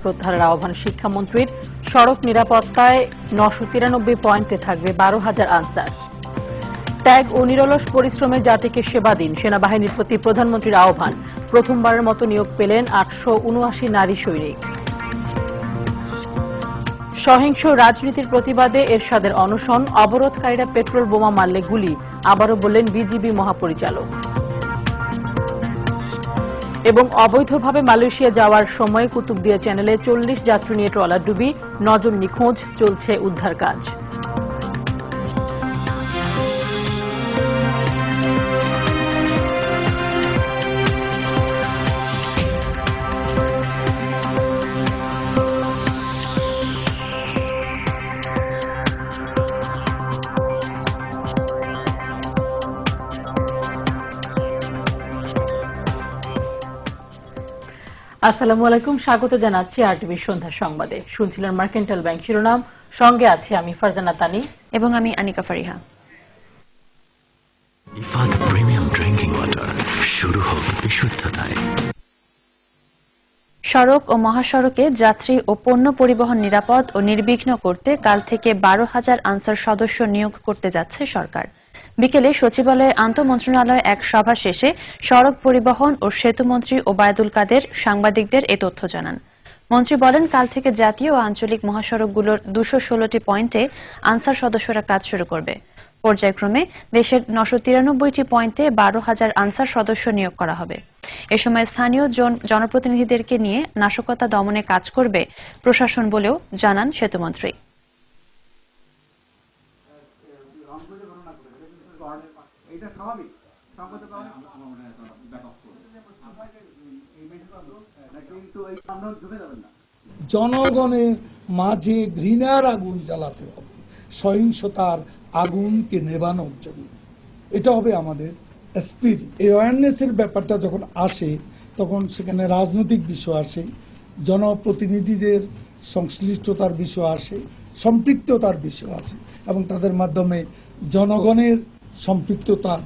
প্রত্যাহারের আহ্বান শিক্ষামন্ত্রীর। সড়ক নিরাপত্তায় 993 পয়েন্টে থাকবে 12,000 আনসার। ত্যাগ ও নিরলস পরিশ্রমে জাতিকে সেবা দিন, সেনাবাহিনীর প্রতি প্রধানমন্ত্রীর আহ্বান। প্রথমবারের মতো নিয়োগ পেলেন 879 নারী সৈনিক। সহিংস রাজনীতির প্রতিবাদে এরশাদের অনশন, অবরোধকারীরা পেট্রোল বোমা মারলে গুলি, আবারও বললেন বিজিবি মহাপরিচালক। এবং অবৈধভাবে মালয়েশিয়া যাওয়ার সময় কুতুবদিয়া চ্যানেলে 40 যাত্রী নিয়ে ট্রলার ডুবি, 9 জন নিখোঁজ, চলছে উদ্ধার কাজ। আসসালামু আলাইকুম, স্বাগত জানাচ্ছি আরটিভি সন্ধ্যা সংবাদে। শুনছিলেন মার্কেন্টাইল ব্যাংক শিরোনাম, সঙ্গে আছি আমি ফারজানা তানি এবং আমি Anika Fariha. Ifad premium drinking water, শুরু হোক বিশুদ্ধতায়। সড়ক ও মহাসড়কে যাত্রী ও পণ্য পরিবহন নিরাপদ ও নির্বিঘ্ন করতে কাল থেকে 12,000 আনসার সদস্য নিয়োগ করতে যাচ্ছে সরকার। বিকেলে সচিবালয়ে আন্তঃমন্ত্রণালয়ে এক সভা শেষে সড়ক পরিবহন ও সেতুমন্ত্রী ওবায়দুল কাদের সাংবাদিকদের এ তথ্য জানান। মন্ত্রী বলেন, কাল থেকে জাতীয় ও আঞ্চলিক মহাসড়কগুলোর 216টি পয়েন্টে আনসার সদস্যরা কাজ শুরু করবে। পর্যায়ক্রমে দেশের 993টি পয়েন্টে 12,000 আনসার সদস্য নিয়োগ করা হবে। এ সময় স্থানীয় জনপ্রতিনিধিদেরকে নিয়ে নাশকতা দমনে কাজ করবে প্রশাসন বলেও জানান সেতুমন্ত্রী। জনগণের মাঝে ঘৃণার আগুন জ্বালাতে হবে, সহিংসতার আগুনকে নেবানোর জন্য। এটা হবে আমাদের স্পিরিট। এই অ্যাওয়ারনেসের ব্যাপারটা যখন আসে তখন সেখানে রাজনৈতিক বিষয় আসে, জনপ্রতিনিধিদের সংশ্লিষ্টতার বিষয় আসে, সম্পৃক্ততার বিষয় আছে এবং তাদের মাধ্যমে জনগণের সম্পৃক্ততার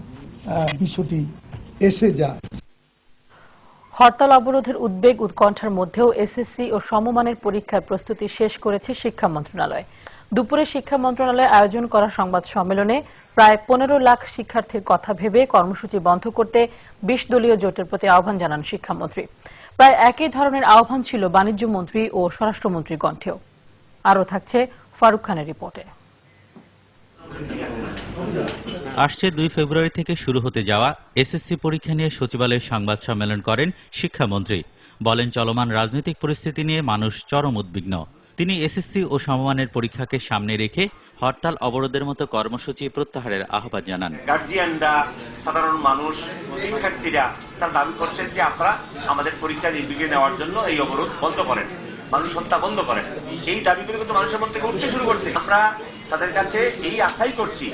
বিষয়টি এসে যায়। হরতাল অবরোধের উদ্বেগ উৎকণ্ঠার মধ্যেও এসএসসি ও সমমানের পরীক্ষার প্রস্তুতি শেষ করেছে শিক্ষা মন্ত্রণালয়। দুপুরে শিক্ষা মন্ত্রণালয় আয়োজন করা সংবাদ সম্মেলনে প্রায় 15 লাখ শিক্ষার্থীর কথা ভেবে কর্মসূচি বন্ধ করতে 20 দলীয় জোটের প্রতি আহ্বান জানান শিক্ষামন্ত্রী। প্রায় একই ধরনের আহ্বান ছিল বাণিজ্য মন্ত্রী ও স্বরাষ্ট্রমন্ত্রীর কণ্ঠেও। আরও থাকছে ফারুক খানের রিপোর্টে। আসছে 2 ফেব্রুয়ারি থেকে শুরু হতে যাওয়া এসএসসি পরীক্ষা নিয়ে সচিবালয়ে সংবাদ সম্মেলন করেন শিক্ষামন্ত্রী। বলেন, চলমান রাজনৈতিক পরিস্থিতি নিয়ে মানুষ চরম উদ্বিগ্ন। তিনি এসএসসি ও সমমানের পরীক্ষাকে সামনে রেখে হরতাল অবরোধের মতো কর্মসূচি প্রত্যাহারের আহ্বান জানান। গার্জিয়ানরা, সাধারণ মানুষ, শিক্ষার্থীরা তারা দাবি করছেন যে আপনারা আমাদের পরীক্ষা নির্বিঘ্নে নেওয়ার জন্য এই অবরোধ বন্ধ করেন, মানুষ হত্যা বন্ধ করেন। এই দাবিগুলো কিন্তু মানুষের মধ্যে থেকে উঠতে শুরু করছে। আমরা তাদের কাছে এই আশাই করছি,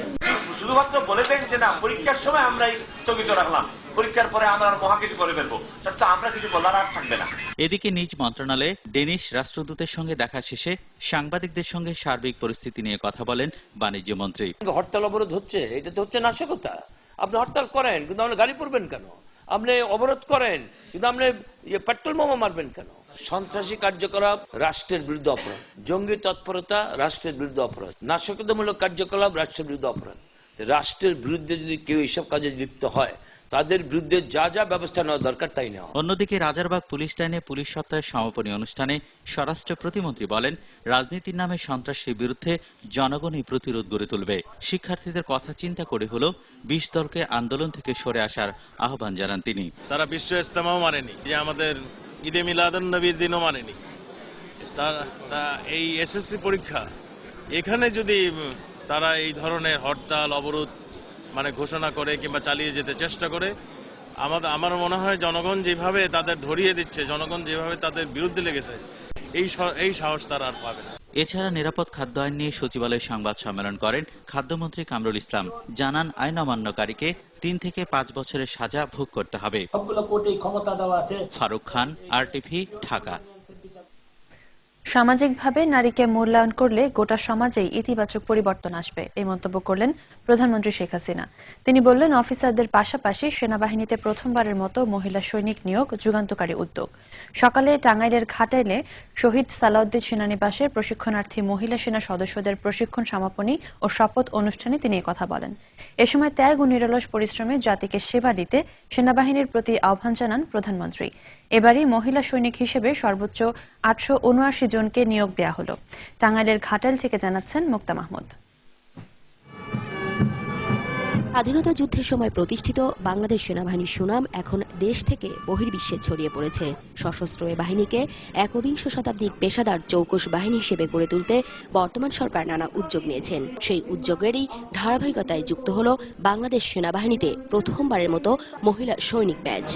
শুধুমাত্র বলে দেন যে না পরীক্ষার সময় আমরা স্থগিত রাখলাম, পরীক্ষার পরে আমরা মহাকিছু করে ফেলবো, তো আমরা কিছু বলার আর থাকবে না। এদিকে নিজ মন্ত্রণালয়ে ডেনিশ রাষ্ট্রদূতের সঙ্গে দেখা শেষে সাংবাদিকদের সঙ্গে সার্বিক পরিস্থিতি নিয়ে কথা বলেন বাণিজ্য মন্ত্রী। হরতাল অবরোধ হচ্ছে, এটা তো হচ্ছে নাশকতা। আপনি হরতাল করেন কিন্তু আপনি গাড়ি পড়বেন কেন? আপনি অবরোধ করেন কিন্তু আপনি পেট্রোল বোমা মারবেন কেন? সন্ত্রাসী কার্যকলাপ রাষ্ট্রের বিরুদ্ধে অপরাধ, জঙ্গি তৎপরতা রাষ্ট্রের বিরুদ্ধে অপরাধ, নাশকতামূলক কার্যকলাপ রাষ্ট্রের বিরুদ্ধে অপরাধ। রাষ্ট্রের বিরুদ্ধে যদি কেউ এইসব কাজে লিপ্ত হয় তাদের বিরুদ্ধে যা যা ব্যবস্থা নেওয়া দরকার তাই নেওয়া। অন্যদিকে রাজারবাগ পুলিশ লাইনে পুলিশ সপ্তাহের সমাপনী অনুষ্ঠানে স্বরাষ্ট্র প্রতিমন্ত্রী বলেন, রাজনীতির নামে সন্ত্রাসের বিরুদ্ধে জনগণই প্রতিরোধ গড়ে তুলবে। শিক্ষার্থীদের কথা চিন্তা করে হলো 20 দলকে আন্দোলন থেকে সরে আসার আহ্বান জানান তিনি। তারা বিশ্ব ইজতেমাও মানেনি, যে আমাদের ঈদে মিলাদুন নবীর দিনও মানেনি। তা এই এসএসসি পরীক্ষা এখানে যদি তারা এই ধরনের হরতাল অবরোধ ঘোষণা করে কিংবা চালিয়ে যেতে চেষ্টা করে, আমার মনে হয় জনগণ যেভাবে তাদের ধরিয়ে দিচ্ছে, জনগণ যেভাবে তাদের বিরুদ্ধে লেগেছে, এই সাহস তারা আর পাবে না। এছাড়া নিরাপদ খাদ্য আইন নিয়ে সচিবালয়ে সংবাদ সম্মেলন করেন খাদ্যমন্ত্রী কামরুল ইসলাম। জানান, আইন অমান্যকারীকে 3 থেকে 5 বছরের সাজা ভোগ করতে হবে। ফারুক খান, আরটিভি, ঢাকা। সামাজিকভাবে নারীকে মূল্যায়ন করলে গোটা সমাজেই ইতিবাচক পরিবর্তন আসবে, এই মন্তব্য করলেন প্রধানমন্ত্রী শেখ হাসিনা। তিনি বললেন, অফিসারদের পাশাপাশি সেনাবাহিনীতে প্রথমবারের মতো মহিলা সৈনিক নিয়োগ যুগান্তকারী উদ্যোগ। সকালে টাঙ্গাইলের ঘাটাইলে শহীদ সালাউদ্দিন সেনানিবাসের প্রশিক্ষণার্থী মহিলা সেনা সদস্যদের প্রশিক্ষণ সমাপনী ও শপথ অনুষ্ঠানে তিনি কথা বলেন। এ সময় ত্যাগ ও নিরলস পরিশ্রমে জাতিকে সেবা দিতে সেনাবাহিনীর প্রতি আহ্বান জানান প্রধানমন্ত্রী। এবারই মহিলা সৈনিক হিসেবে সর্বোচ্চ 879 জনকে নিয়োগ দেয়া হলো। টাঙ্গাইলের ঘাটাইল থেকে জানাচ্ছেন মুক্তা মাহমুদ। স্বাধীনতা যুদ্ধের সময় প্রতিষ্ঠিত বাংলাদেশ সেনাবাহিনীর সুনাম এখন দেশ থেকে বহির্বিশ্বে ছড়িয়ে পড়েছে। সশস্ত্র এ বাহিনীকে একবিংশ শতাব্দীর পেশাদার চৌকস বাহিনী হিসেবে গড়ে তুলতে বর্তমান সরকার নানা উদ্যোগ নিয়েছেন। সেই উদ্যোগেরই ধারাবাহিকতায় যুক্ত হল বাংলাদেশ সেনাবাহিনীতে প্রথমবারের মতো মহিলা সৈনিক ব্যাচ।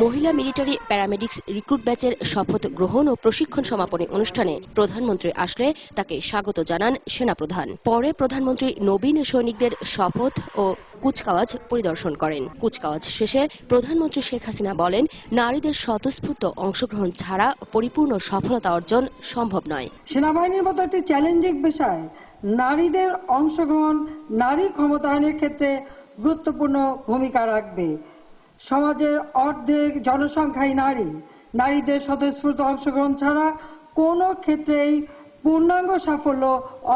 মহিলা মিলিটারি প্যারামেডিক্স রিক্রুট ব্যাচের শপথ গ্রহণ ও প্রশিক্ষণ সমাপনী অনুষ্ঠানে প্রধানমন্ত্রী আসলে তাকে স্বাগত জানান সেনাপ্রধান। পরে প্রধানমন্ত্রী নবীন সৈনিকদের শপথ ও কুচকাওয়াজ পরিদর্শন করেন। কুচকাওয়াজ শেষে প্রধানমন্ত্রী শেখ হাসিনা বলেন, নারীদের স্বতঃস্ফূর্ত অংশগ্রহণ ছাড়া পরিপূর্ণ সফলতা অর্জন সম্ভব নয়। সেনাবাহিনীর মতো একটি চ্যালেঞ্জিং পেশায় নারীদের অংশগ্রহণ নারী ক্ষমতায়নের ক্ষেত্রে গুরুত্বপূর্ণ ভূমিকা রাখবে। সমাজের অর্ধেক জনসংখ্যাই নারী। নারীদের স্বতঃস্ফূর্ত অংশগ্রহণ ছাড়া কোনো ক্ষেত্রেই পূর্ণাঙ্গ সাফল্য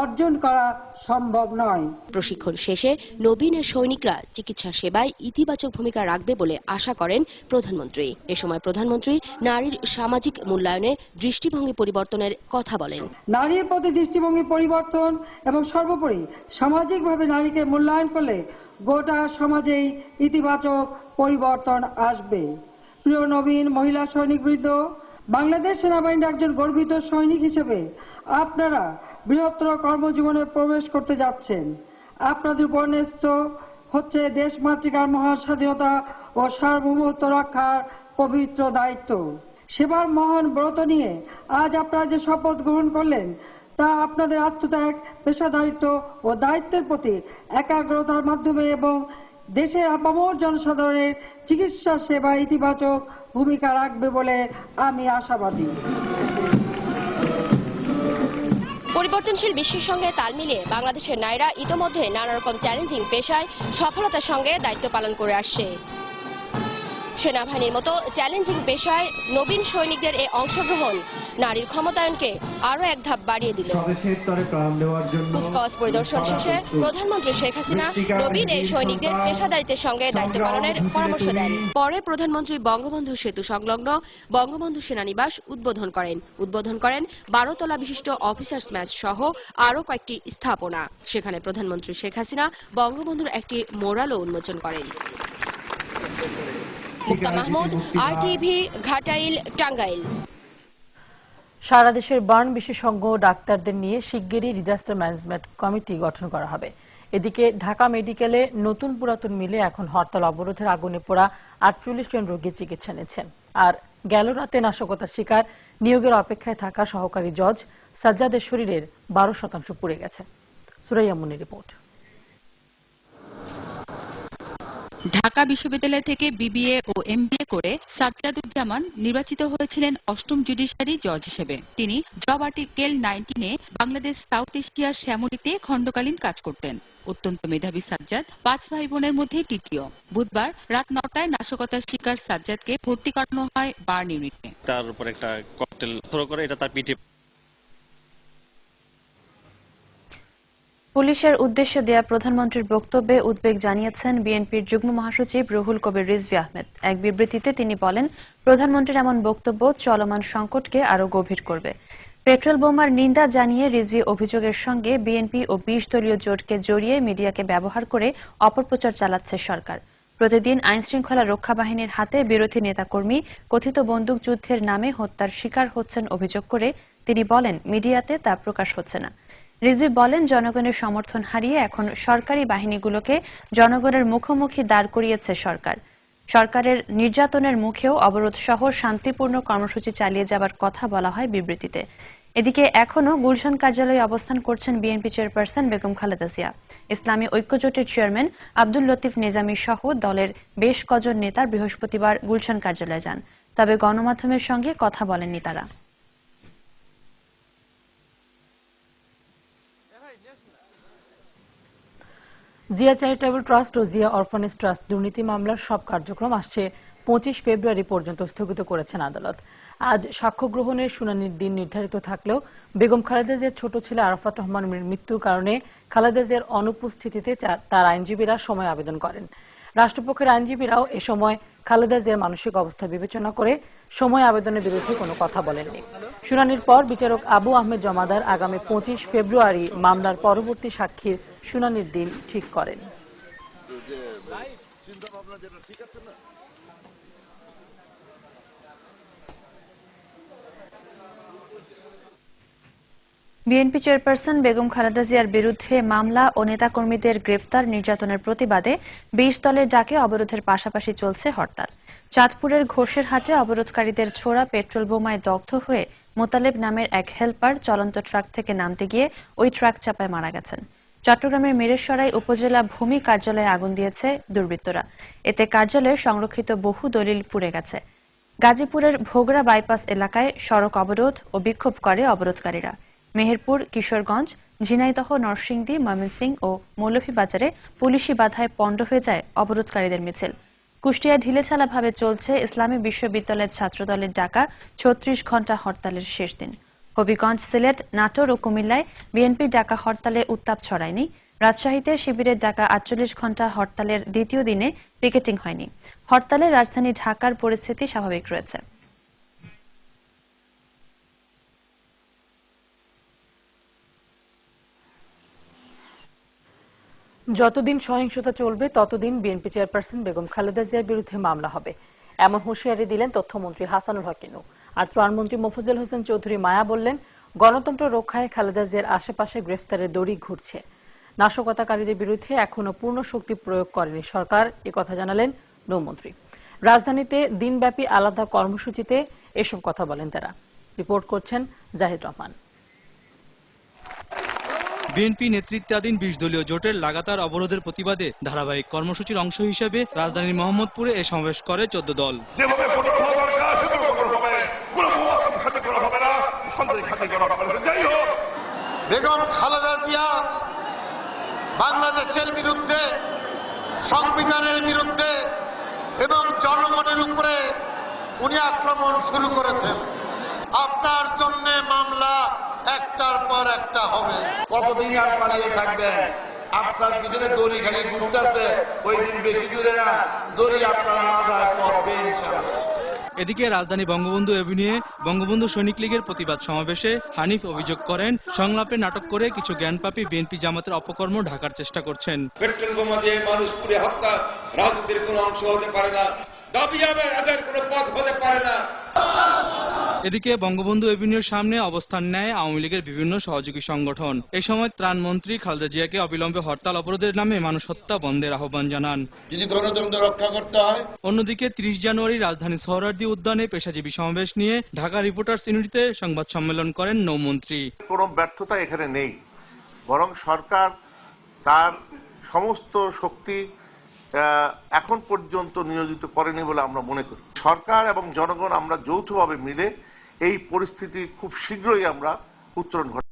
অর্জন করা সম্ভব নয়। প্রশিক্ষণ শেষে নবীন সৈনিকরা চিকিৎসা সেবায় ইতিবাচক ভূমিকা রাখবে বলে আশা করেন প্রধানমন্ত্রী। এ সময় প্রধানমন্ত্রী নারীর সামাজিক মূল্যায়নে দৃষ্টিভঙ্গি পরিবর্তনের কথা বলেন। নারীর প্রতি দৃষ্টিভঙ্গি পরিবর্তন এবং সর্বোপরি সামাজিকভাবে নারীকে মূল্যায়ন করলে গোটা সমাজেই ইতিবাচক পরিবর্তন আসবে। প্রিয় নবীন মহিলা সৈনিকবৃন্দ, বাংলাদেশ সেনাবাহিনীর একজন গর্বিত সৈনিক হিসেবে আপনারা বৃহত্তর কর্মজীবনে প্রবেশ করতে যাচ্ছেন। আপনাদের উপর ন্যস্ত হচ্ছে দেশ মাতৃকার মহান স্বাধীনতা ও সার্বভৌমত্ব রক্ষার পবিত্র দায়িত্ব। সেবার মহান ব্রত নিয়ে আজ আপনারা যে শপথ গ্রহণ করলেন, তা আপনাদের আত্মত্যাগ, পেশাদারিত্ব ও দায়িত্বের প্রতি একাগ্রতার মাধ্যমে এবং দেশের আপামর জনসাধারণের চিকিৎসা সেবা ইতিবাচক ভূমিকা রাখবে বলে আমি আশাবাদী। পরিবর্তনশীল বিশ্বের সঙ্গে তাল মিলিয়ে বাংলাদেশের নারীরা ইতোমধ্যে নানা রকম চ্যালেঞ্জিং পেশায় সফলতার সঙ্গে দায়িত্ব পালন করে আসছে। সেনাবাহিনীর মতো চ্যালেঞ্জিং পেশায় নবীন সৈনিকদের এই অংশগ্রহণ নারীর ক্ষমতায়নকে আরো এক ধাপ বাড়িয়ে দিল। কুচকাওয়াজ পরিদর্শন শেষে প্রধানমন্ত্রী শেখ হাসিনা নবীন এই সৈনিকদের পেশাদারিত্বের সঙ্গে দায়িত্ব পালনের পরামর্শ দেন। পরে প্রধানমন্ত্রী বঙ্গবন্ধু সেতু সংলগ্ন বঙ্গবন্ধু সেনানিবাস উদ্বোধন করেন 12 তলা বিশিষ্ট অফিসার্স ম্যাচ সহ আরো কয়েকটি স্থাপনা। সেখানে প্রধানমন্ত্রী শেখ হাসিনা বঙ্গবন্ধুর একটি মোরালও উন্মোচন করেন। মুক্তা মাহমুদ, আরটিভি, ঘাটাইল, টাঙ্গাইল। সারা দেশের বার্ন বিশেষজ্ঞ ডাক্তারদের নিয়ে শিগগিরই ডিজাস্টার ম্যানেজমেন্ট কমিটি গঠন করা হবে। এদিকে ঢাকা মেডিকেলে নতুন পুরাতন মিলে এখন হরতাল অবরোধের আগুনে পোড়া 48 জন রোগী চিকিৎসা নিচ্ছেন। আর গেল রাতে নাশকতার শিকার নিয়োগের অপেক্ষায় থাকা সহকারী জজ সাজ্জাদের শরীরের 12% পুড়ে গেছে। সুরাইয়া মুনির রিপোর্ট। ঢাকা বিশ্ববিদ্যালয় থেকে বিবিএ ও এমবিএ করে সাজ্জাদুজ্জামান নির্বাচিত হয়েছিলেন 8ম জুডিশিয়ারি জজ হিসেবে। তিনি জব আর্টিকেল 19-এ বাংলাদেশ সাউথ এশিয়ার শ্যামলীতে খণ্ডকালীন কাজ করতেন। অত্যন্ত মেধাবী সাজ্জাদ 5 ভাই বোনের মধ্যে তৃতীয়। বুধবার রাত 9টায় নাশকতার শিকার সাজ্জাদকে ভর্তি করানো হয় বার্ন ইউনিটে। তার উপর একটা ককটেল থ্রো করে এটা তার পিঠে। পুলিশের উদ্দেশ্যে দেয়া প্রধানমন্ত্রীর বক্তব্যে উদ্বেগ জানিয়েছেন বিএনপির যুগ্ম মহাসচিব রুহুল কবির রিজভী আহমেদ। এক বিবৃতিতে তিনি বলেন, প্রধানমন্ত্রীর এমন বক্তব্য চলমান সংকটকে আরো গভীর করবে। পেট্রোল বোমার নিন্দা জানিয়ে রিজভী অভিযোগের সঙ্গে বিএনপি ও 20 দলীয় জোটকে জড়িয়ে মিডিয়াকে ব্যবহার করে অপপ্রচার চালাচ্ছে সরকার। প্রতিদিন আইনশৃঙ্খলা রক্ষা বাহিনীর হাতে বিরোধী নেতাকর্মী কথিত বন্দুক যুদ্ধের নামে হত্যার শিকার হচ্ছেন অভিযোগ করে তিনি বলেন, মিডিয়াতে তা প্রকাশ হচ্ছে না। রিজভী বলেন, জনগণের সমর্থন হারিয়ে এখন সরকারি বাহিনীগুলোকে জনগণের মুখোমুখি দাঁড় করিয়েছে সরকার। সরকারের নির্যাতনের মুখেও অবরোধ সহ শান্তিপূর্ণ কর্মসূচি চালিয়ে যাবার কথা বলা হয় বিবৃতিতে। এদিকে এখনো গুলশান কার্যালয়ে অবস্থান করছেন বিএনপি চেয়ারপারসন বেগম খালেদা জিয়া। ইসলামী ঐক্যজোটের চেয়ারম্যান আব্দুল লতিফ নিজামী সহ দলের বেশ কজন নেতা বৃহস্পতিবার গুলশান কার্যালয়ে যান। তবে গণমাধ্যমের সঙ্গে কথা বলেননি তারা। জিয়া চ্যারিটেবল ট্রাস্ট ও জিয়া অরফানেজ ট্রাস্ট দুর্নীতি মামলার সব কার্যক্রম আসছে 25 ফেব্রুয়ারি পর্যন্ত স্থগিত করেছেন আদালত। আজ সাক্ষ্য গ্রহণের শুনানির দিন নির্ধারিত থাকলেও বেগম খালেদা জিয়ার ছোট ছেলে আরাফাত রহমানের মৃত্যুর কারণে খালেদা জিয়ার অনুপস্থিতিতে তার আইনজীবীরা সময় আবেদন করেন। রাষ্ট্রপক্ষের আইনজীবীরাও এ সময় খালেদা জিয়ার মানসিক অবস্থা বিবেচনা করে সময় আবেদনের বিরুদ্ধে কোনো কথা বলেননি। শুনানির পর বিচারক আবু আহমেদ জমাদার আগামী 25 ফেব্রুয়ারি মামলার পরবর্তী সাক্ষীর শুনানির দিন ঠিক করেন। বিএনপি চেয়ারপারসন বেগম খালেদা জিয়ার বিরুদ্ধে মামলা ও নেতাকর্মীদের গ্রেফতার নির্যাতনের প্রতিবাদে 20 দলের ডাকে অবরোধের পাশাপাশি চলছে হরতাল। চাঁদপুরের ঘোষেরহাটে অবরোধকারীদের ছোড়া পেট্রোল বোমায় দগ্ধ হয়ে মোতালেব নামের এক হেলপার চলন্ত ট্রাক থেকে নামতে গিয়ে ওই ট্রাক চাপায় মারা গেছেন। চট্টগ্রামের মিরেশরাই উপজেলা ভূমি কার্যালয়ে আগুন দিয়েছে দুর্বৃত্তরা। এতে কার্যালয়ে সংরক্ষিত বহু দলিল পুড়ে গেছে। গাজীপুরের ভোগড়া বাইপাস এলাকায় সড়ক অবরোধ ও বিক্ষোভ করে অবরোধকারীরা। মেহেরপুর, কিশোরগঞ্জ, ঝিনাইদহ, নরসিংদী, ময়মনসিংহ ও মৌলভীবাজারে পুলিশি বাধায় পণ্ড হয়ে যায় অবরোধকারীদের মিছিল। কুষ্টিয়ায় ঢিলেঢালাভাবে চলছে ইসলামী বিশ্ববিদ্যালয়ের ছাত্রদলের ডাকা 36 ঘণ্টা হরতালের শেষ দিন। হবিগঞ্জ, সিলেট, নাটোর ও কুমিল্লায় বিএনপির ডাকা হরতালে উত্তাপ ছড়ায়নি। রাজশাহীতে শিবিরের ডাকা 48 ঘণ্টা হরতালের দ্বিতীয় দিনে পিকেটিং হয়নি। হরতালে রাজধানী ঢাকার পরিস্থিতি স্বাভাবিক রয়েছে। যতদিন সহিংসতা চলবে ততদিন বিএনপি চেয়ারপারসন বেগম খালেদা জিয়ার বিরুদ্ধে মামলা হবে, এমন হুঁশিয়ারি দিলেন তথ্যমন্ত্রী হাসানুল হক ইনু। আর ত্রাণমন্ত্রী মোফাজ্জল হোসেন চৌধুরী মায়া বললেন, গণতন্ত্র রক্ষায় খালেদা জিয়ার আশেপাশে গ্রেফতারের দড়ি ঘুরছে। নাশকতাকারীদের বিরুদ্ধে এখনো পূর্ণ শক্তি প্রয়োগ করেনি সরকার, একথা জানালেন নৌমন্ত্রী। রাজধানীতে দিনব্যাপী আলাদা কর্মসূচিতে এসব কথা বলেন তারা। রিপোর্ট করছেন জাহিদ রহমান। বিএনপি নেতৃত্বাধীন 20 দলীয় জোটের লাগাতার অবরোধের প্রতিবাদে ধারাবাহিক কর্মসূচির অংশ হিসেবে রাজধানীর মোহাম্মদপুরে এ সমাবেশ করে 14 দল। যেভাবে কঠোর হওয়া দরকার সেভাবে কঠোর হবে, কোনো মুওয়াক্কাত খাতি করা হবে না, সন্দেহ খাতি করা হবে না। যাই হোক, বেগম খালেদা জিয়া বাংলাদেশের বিরুদ্ধে, সংবিধানের বিরুদ্ধে এবং জনগণের উপরে উনি আক্রমণ শুরু করেছেন। আপনার জন্য মামলা একটার পর একটা হবে। কতদিন আর পালিয়ে থাকবেন? আপনার পিছনে দড়ি খালি ঘুরতেছে, ওই দিন বেশি দূরে না, দড়ি আপনার মাথায় পড়বে ইনশাআল্লাহ। এদিকে রাজধানী বঙ্গবন্ধু এভিনিউয়ে বঙ্গবন্ধু সৈনিক লীগের প্রতিবাদ সমাবেশে হানিফ অভিযোগ করেন, সংলাপে নাটক করে কিছু জ্ঞানপাপী বিএনপি জামাতের অপকর্ম ঢাকার চেষ্টা করছেন। পেট্রোল বোমা দিয়ে মানুষ পুড়ে হত্যা রাজনীতির কোনো অংশ হতে পারে না, দাবি আদায়ের কোনো পথ হতে পারে না। এদিকে বঙ্গবন্ধু এভিনিউর সামনে অবস্থান নেয় আওয়ামী লীগের বিভিন্ন সহযোগী সংগঠন। এই সময় ত্রাণমন্ত্রী খালেদা জিয়াকে অবিলম্বে হরতাল অবরোধের নামে মানুষ হত্যা বন্ধের আহ্বান জানান। যদি গণতন্ত্র রক্ষা করতে হয়। অন্যদিকে 30 জানুয়ারি রাজধানী সোহরাওয়ার্দী উদ্যানে পেশাজীবী সমাবেশ নিয়ে ঢাকা রিপোর্টার্স ইউনিটিতে সংবাদ সম্মেলন করেন নৌমন্ত্রী। কোনো ব্যর্থতা এখানে নেই, বরং সরকার তার সমস্ত শক্তি এখন পর্যন্ত নিয়োজিত করেনি বলে আমরা মনে করি। সরকার এবং জনগণ আমরা যৌথভাবে মিলে এই পরিস্থিতি খুব শীঘ্রই আমরা উত্তরণ ঘটাবো।